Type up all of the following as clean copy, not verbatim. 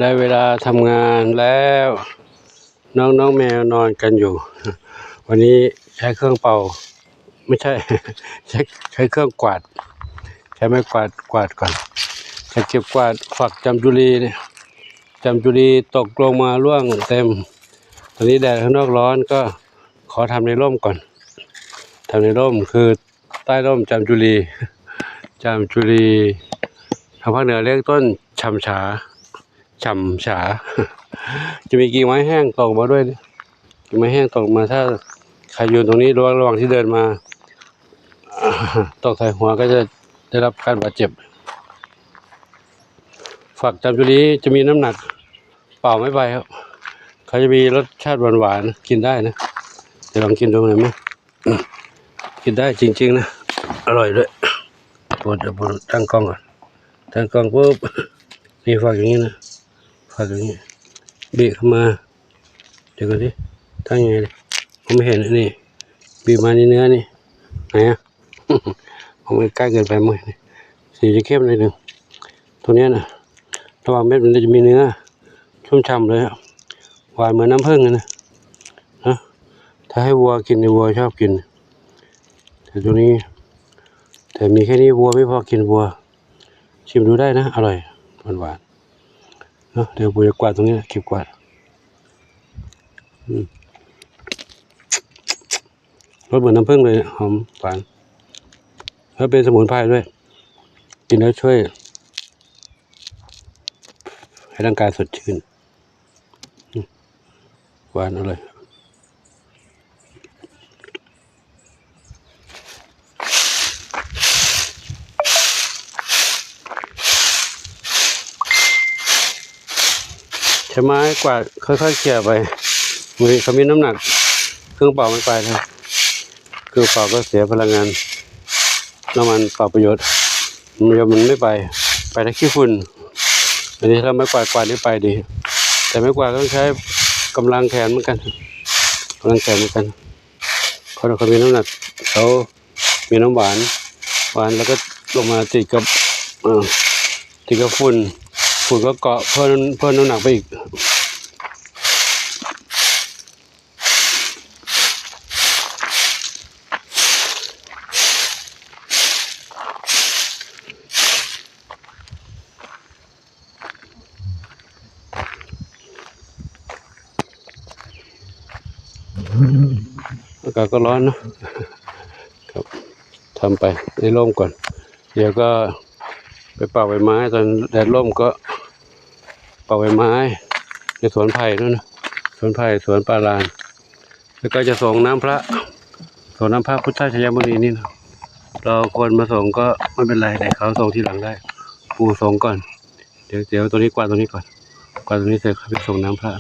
ได้เวลาทำงานแล้วน้องแมวนอนกันอยู่วันนี้ใช้เครื่องเป่าไม่ใช่ ใช้เครื่องกวาดใช้ไม้กวาดก่อนจะเก็บกวาดฝักจำจุลีเนี่ยจำจุลีตกลงมาร่วงเต็มตอนนี้แดดข้างนอกร้อนก็ขอทำในร่มก่อนทำในร่มคือใต้ร่มจำจุลีทางภาคเหนือเรียกต้นฉ่ำฉาจะมีกิ่งไม้แห้งตกมาด้วยกิ่งไม้แห้งตกมาถ้าใครยืนตรงนี้ระหว่างที่เดินมาตกใส่หัวก็จะได้รับการบาดเจ็บฝักจำจุลีจะมีน้ำหนักเปล่าไม่ไปครับเขาจะมีรสชาติหวานกินได้นะเดี๋ยวลองกินดูหน่อยมั้ยกินได้จริงๆนะอร่อยด้วยปวดตั้งกล้องก่อนตั้งกล้องปุ๊บมีฝักอย่างนี้นะฝักอย่างนี้บีบเข้ามาเดี๋ยวก่อนดิตั้งยังไงดิผมไม่เห็นนี่บีบมาในเนื้อนี่ไหนอ่ะ ผมไม่ใกล้เกินไปมั้งสีจะเข้มเลยหนึ่งตัวเนี้ยนะระหว่างเม็ดมันจะมีเนื้อชุ่มฉ่ำเลยหวานเหมือนน้ำผึ้งนะถ้าให้วัวกินวัวชอบกินแต่ตัวนี้แต่มีแค่นี้วัวไม่พอกินวัวชิมดูได้นะอร่อยหวานเดี๋ยวผมจะกวาดตรงนี้เก็บกวาดรสเหมือนน้ำผึ้งเลยหอมหวานแล้วเป็นสมุนไพรด้วยกินแล้วช่วยให้ร่างกายสดชื่นหวานอร่อยใช้ไม้กวาดค่อยๆเขี่ยไปมือเขามีน้ำหนักเครื่องเป่าไม่ไปนะเครื่องเป่าก็เสียพลังงานน้ำมันเป่าประโยชน์มันไม่ไปแต่ขี้ฝุ่นอันนี้ถ้าไม้กวาดนี่ไปดีแต่ไม้กวาดต้องใช้กำลังแขนเหมือนกันเขามีน้ำหนักเขามีน้ำหวานแล้วก็ลงมาติดกับฝุ่นก็เกาะเพิ่มน้ำหนักไปอีกอากาศก็ร้อนนะครับทำไปในร่มก่อนเดี๋ยวก็ไปเป่าใบไม้ตอนแดดร่มก็เป่าใบไม้ในสวนไผ่นู่นนะสวนไผ่สวนปาลานแล้วก็จะส่งน้ำพระพุทธชยมุนีนี่นะเราคนมาส่งก็ไม่เป็นไรแต่เขาส่งทีหลังได้ปูส่งก่อนเดี๋ยวตัวนี้กวาดตัวนี้ก่อนกวาดตัวนี้เสร็จเขาไปส่งน้ำพระ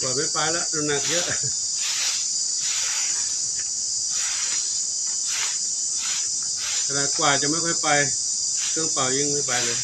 กว่าไม่ไปแล้วน้ำหนักเยอะขนาดกว่าจะไม่ค่อยไปเครื่องเป่ายิ่งไม่ไปเลย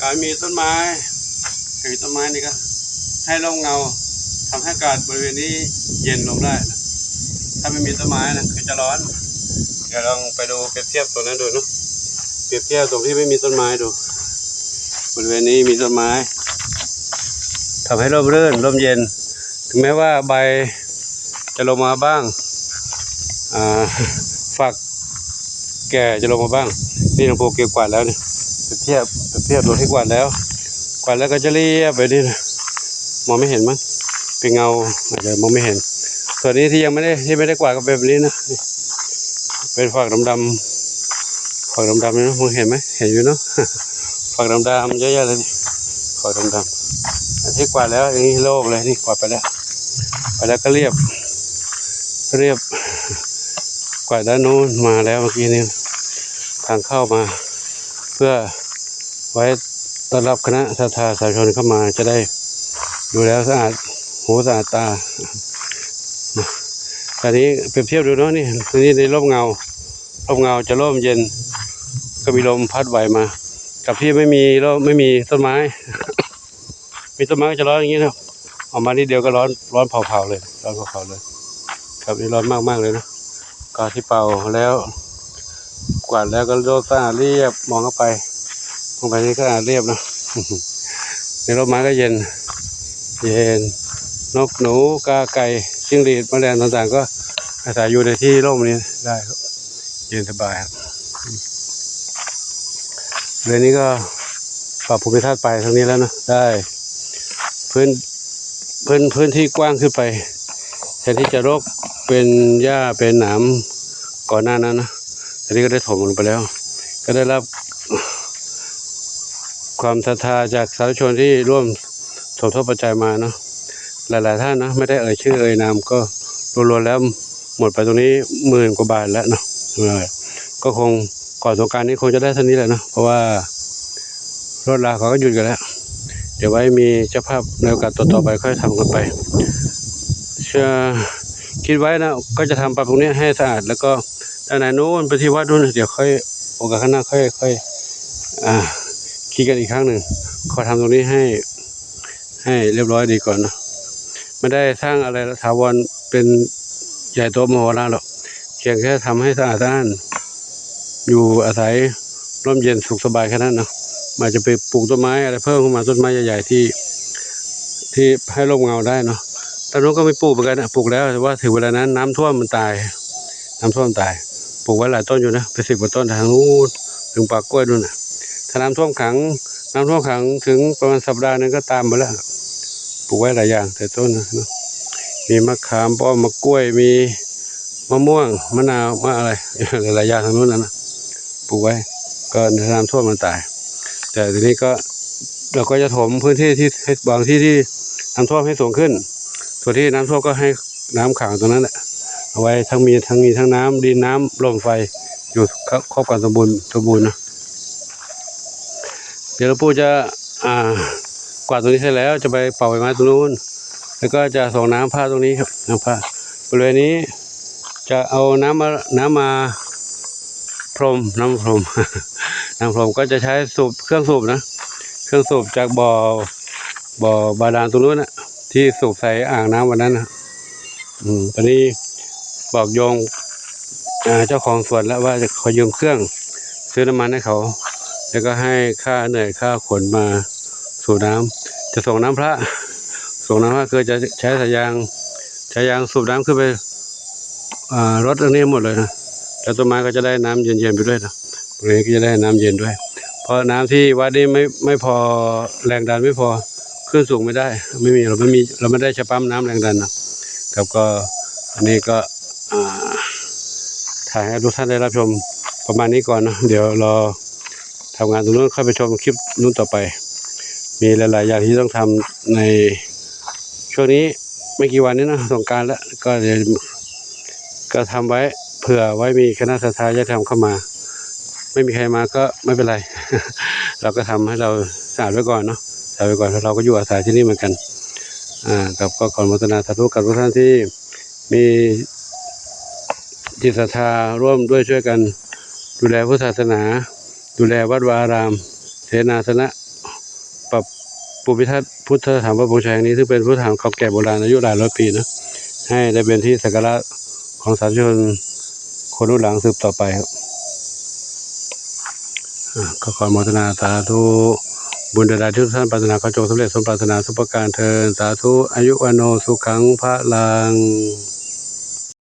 การมีต้นไม้นี่ก็ให้ร่มเงาทำให้อากาศบริเวณนี้เย็นลงได้นะถ้าไม่มีต้นไม้นะคือจะร้อนเดี๋ยวลองไปดูเปรียบเทียบตัวนั้นดูเนาะเปรียบเทียบตรงที่ไม่มีต้นไม้ดูบริเวณนี้มีต้นไม้ทำให้ร่มรื่นร่มเย็นถึงแม้ว่าใบจะลงมาบ้างฝักแก่จะลงมาบ้างนี่หลวงปู่เก็บกวาดแล้วเนี่ยเปรียบเทียบตัวที่กวาดแล้วก็จะเรียบไปนี่นะมองไม่เห็นมั้งเป็นเงาอาจจะมองไม่เห็นส่วนนี้ที่ยังไม่ได้กวาดก็เป็นแบบนี้นะเป็นฝักดำนี่นะมองเห็นไหมเห็นอยู่เนาะฝักดำเยอะๆเลยฝักดำๆที่กวาดแล้วอย่างนี้โล่งเลยนี่กวาดไปแล้วก็เรียบกวาดด้านนู้นมาแล้วเมื่อกี้นี้ทางเข้ามาเพื่อไว้ต้อนรับคณะศรัทธาสาธุชนเข้ามาจะได้ดูแล้วสะอาดหูสะอาดตาตอนนี้เปรียบเทียบดูเนาะนี่ในร่มเงาจะร่มเย็นก็มีลมพัดไหวมากับที่ไม่มีต้นไม้ มีต้นไม้ก็จะร้อนอย่างนี้นะออกมานิดเดียวก็ร้อนเผาเลยครับนี่ร้อนมากเลยนะก็ที่เป่าแล้วกวาดแล้วก็โลดสะอาดเรียบมองเข้าไปนี่ก็สะอาดเรียบนะในร่มไม้ก็เย็นนกหนูกาไก่จิ้งหรีดแมลงต่างๆก็อาศัยอยู่ในที่ร่มนี้ได้ครับเย็นสบายครับเรื่องนี้ก็ปรับภูมิทัศน์ไปทางนี้แล้วนะได้พื้นที่กว้างขึ้นไปแทนที่จะรกเป็นหญ้าเป็นหนามก่อนหน้านั้นนะทีนี้ก็ได้ถมลงไปแล้วก็ได้รับความศรัทธาจากสาธุชนที่ร่วมสมทบปัจจัยมาเนาะหลายๆท่านนะไม่ได้เอ่ยชื่อเอ่ยนามก็รวมๆแล้วหมดไปตรงนี้10,000 กว่าบาทแล้วเนาะก็คงก่อนสงกรานต์นี้คงจะได้เท่านี้แหละเนาะเพราะว่ารถราเขาก็หยุดกันแล้วเดี๋ยวไว้มีเจ้าภาพในโอกาสต่อๆไปค่อยทำกันไปคิดไว้นะก็จะทำปรับตรงนี้ให้สะอาดแล้วก็ด้านไหนนู้นไปที่วัดนู้นเดี๋ยวค่อยโอกาสข้างหน้าค่อยคิดกันอีกครั้งหนึ่งขอทำตรงนี้ให้เรียบร้อยดีก่อนนะไม่ได้สร้างอะไรถาวรเป็นใหญ่โตมโหฬารหรอกเพียงแค่ทำให้สะอาดสะอ้านอยู่อาศัยร่มเย็นสุขสบายแค่นั้นนะมาจะไปปลูกต้นไม้อะไรเพิ่มขึ้นมาต้นไม้ใหญ่ๆที่ให้ร่มเงาได้เนาะตอนนู้นก็ไม่ปลูกเหมือนกันนะปลูกแล้วแต่ว่าถึงเวลานั้นน้ำท่วมมันตายปลูกไว้หลายต้นอยู่นะไป10 กว่าต้นทางนู้นถึงปากกล้วยนู่นนะถ้าน้ำท่วมขังถึงประมาณสัปดาห์นึงก็ตามไปแล้วปลูกไว้หลายอย่างแต่ต้นนะมีมะขามป้อมมะกล้วยมีมะม่วงมะนาวมะอะไรหลายอย่างทางนู้นนะปลูกไว้ก็น้ำท่วมมันตายแต่ทีนี้ก็เราก็จะถมพื้นที่ที่บางที่น้ำท่วมให้สูงขึ้นส่วนที่น้ำท่วมก็ให้น้ำขังตรงนั้นแหละเอาไว้ทั้งน้ำดินน้ำลมไฟอยู่ครอบกันสมบูรณ์นะเดี๋ยวหลวงปู่จะกวาดตรงนี้เสร็จแล้วจะไปเป่าใบไม้ตรงนู้นแล้วก็จะส่งน้ำผ้าตรงนี้ครับน้ำผ้าบริเวณนี้จะเอาน้ำมาพรมน้ำพรมก็จะใช้เครื่องสูบนะเครื่องสูบจากบ่อบาดาลตรงนู้นนะที่สูบใส่อ่างน้ำวันนั้นนะตอนนี้บอกโยงเจ้าของสวนแล้วว่าจะขอยืมเครื่องซื้อน้ำมันให้เขา แล้วก็ให้ค่าเหนื่อยค่าขนมาสู่น้ำจะส่งน้ำพระคือจะใช้สายยางสูบน้ำขึ้นไปรถตรงนี้หมดเลยนะแล้วต้นไม้ก็จะได้น้ำเย็นๆไปด้วยนะตรงนี้ก็จะได้น้ำเย็นด้วยเพราะน้ำที่วัดนี้ไม่พอแรงดันไม่พอขึ้นสูงไม่ได้เราไม่ได้ใช้ปั๊มน้ำแรงดันนะครับก็อันนี้ก็ถ่ายให้ทุกท่านได้รับชมประมาณนี้ก่อนนะเดี๋ยวรอทำงานตรงนู้นค่อยไปชมคลิปนู้นต่อไปมีหลายๆอย่างที่ต้องทำในช่วงนี้ไม่กี่วันนี้นะสงกรานต์แล้วก็เดี๋ยวก็ทำไว้เผื่อไว้มีคณะศรัทธาญาติธรรมเข้ามาไม่มีใครมาก็ไม่เป็นไร เราก็ทำให้เราสะอาดไว้ก่อนเนาะสะอาดไว้ก่อนเราก็อยู่อาศัยที่นี่เหมือนกันกับก็ขออนุโมทนาสาธุกับทุกท่านที่มีจิตศรัทธาร่วมด้วยช่วยกันดูแลพุทธศาสนาดูแลวัดวาอารามเสนาสนะปรับภูมิทัศน์พุทธสถานพระพุทธชัยแห่งนี้ซึ่งเป็นพุทธสถานเก่าแก่โบราณอายุหลายร้อยปีนะให้ได้เป็นที่สักการะของสาธุชนคนรุ่นหลังสืบต่อไปครับก็ขออนุโมทนาสาธุบุญใดๆที่ทุกท่านปรารถนาขอจงสำเร็จสมปรารถนาทุกประการเทินสาธุอายุวันโนสุขังพระลัง